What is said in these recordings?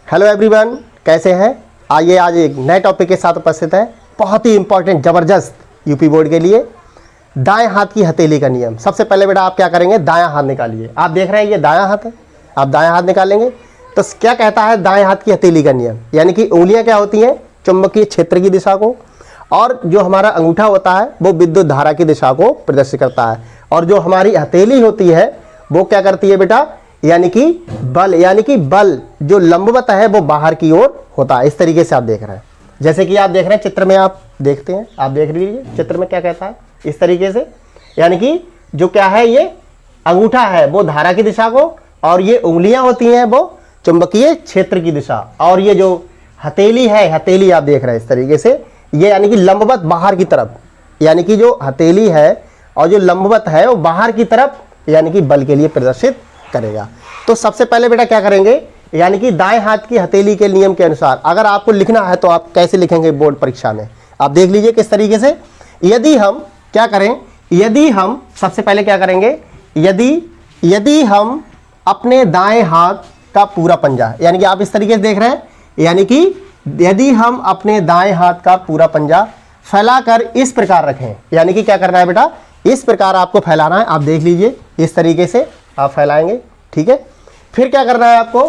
Hello everyone, कैसे हैं? आइए आज एक नए टॉपिक के साथ उपस्थित है। बहुत ही इंपॉर्टेंट ज़बरदस्त यूपी बोर्ड के लिए दाएं हाथ की हथेली का नियम। सबसे पहले बेटा आप क्या करेंगे, दायां हाथ निकालिए। आप देख रहे हैं ये दायां हाथ है, आप दायां हाथ निकालेंगे तो क्या कहता है दाएं हाथ की हथेली का नियम, यानी कि उंगलियां क्या होती हैं, चुंबकीय क्षेत्र की दिशा को, और जो हमारा अंगूठा होता है वो विद्युत धारा की दिशा को प्रदर्शित करता है, और जो हमारी हथेली होती है वो क्या करती है बेटा, यानी कि बल जो लंबवत है वो बाहर की ओर होता है। इस तरीके से आप देख रहे हैं, जैसे कि आप देख रहे हैं चित्र में, आप देखते हैं, आप देख लीजिए चित्र में क्या कहता है इस तरीके से, यानी कि जो क्या है ये अंगूठा है वो धारा की दिशा को, और ये उंगलियां होती हैं वो चुंबकीय क्षेत्र की दिशा, और ये जो हथेली है, हथेली आप देख रहे हैं इस तरीके से, ये यानी कि लंबवत बाहर की तरफ, यानी कि जो हथेली है और जो लंबवत है वो बाहर की तरफ यानी कि बल के लिए प्रदर्शित करेगा। तो सबसे पहले बेटा क्या करेंगे, यानी कि दाएं हाथ की हथेली के नियम के अनुसार अगर आपको लिखना है तो आप कैसे लिखेंगे बोर्ड परीक्षा में, आप देख लीजिए किस तरीके से। यदि हम क्या करें, यदि हम सबसे पहले क्या करेंगे, यदि हम अपने दाएं हाथ का पूरा पंजा, यानी कि आप इस तरीके से देख रहे हैं, यानी कि यदि हम अपने दाएं हाथ का पूरा पंजा फैलाकर इस प्रकार रखें, यानी कि क्या करना है बेटा, इस प्रकार आपको फैलाना है। आप देख लीजिए इस तरीके से आप फैलाएंगे, ठीक है। फिर क्या करना है आपको,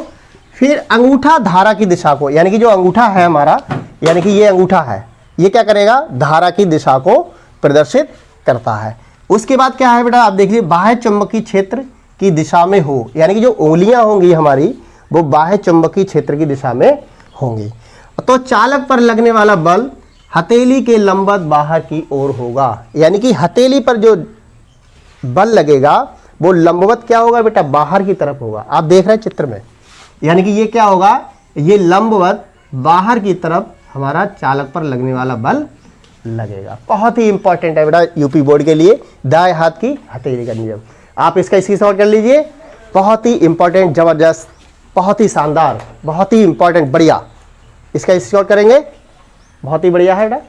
फिर अंगूठा धारा की दिशा को, यानी कि जो अंगूठा है हमारा, यानी कि ये अंगूठा है, ये क्या करेगा, धारा की दिशा को प्रदर्शित करता है। उसके बाद क्या है बेटा, आप देखिए बाह्य चुंबकीय क्षेत्र की दिशा में हो, यानी कि जो उंगलियां होंगी हमारी वो बाह्य चुंबकीय क्षेत्र की दिशा में होंगी, तो चालक पर लगने वाला बल हथेली के लंबवत बाहर की ओर होगा, यानी कि हथेली पर जो बल लगेगा वो लंबवत क्या होगा बेटा, बाहर की तरफ होगा। आप देख रहे हैं चित्र में, यानी कि ये क्या होगा, ये लंबवत बाहर की तरफ हमारा चालक पर लगने वाला बल लगेगा। बहुत ही इंपॉर्टेंट है बेटा यूपी बोर्ड के लिए दाएं हाथ की हथेली का नियम। आप इसका स्क्रीनशॉट कर लीजिए, बहुत ही इंपॉर्टेंट, जबरदस्त, बहुत ही शानदार, बहुत ही इंपॉर्टेंट, बढ़िया। इसका स्क्रीनशॉट करेंगे, बहुत ही बढ़िया है बेटा।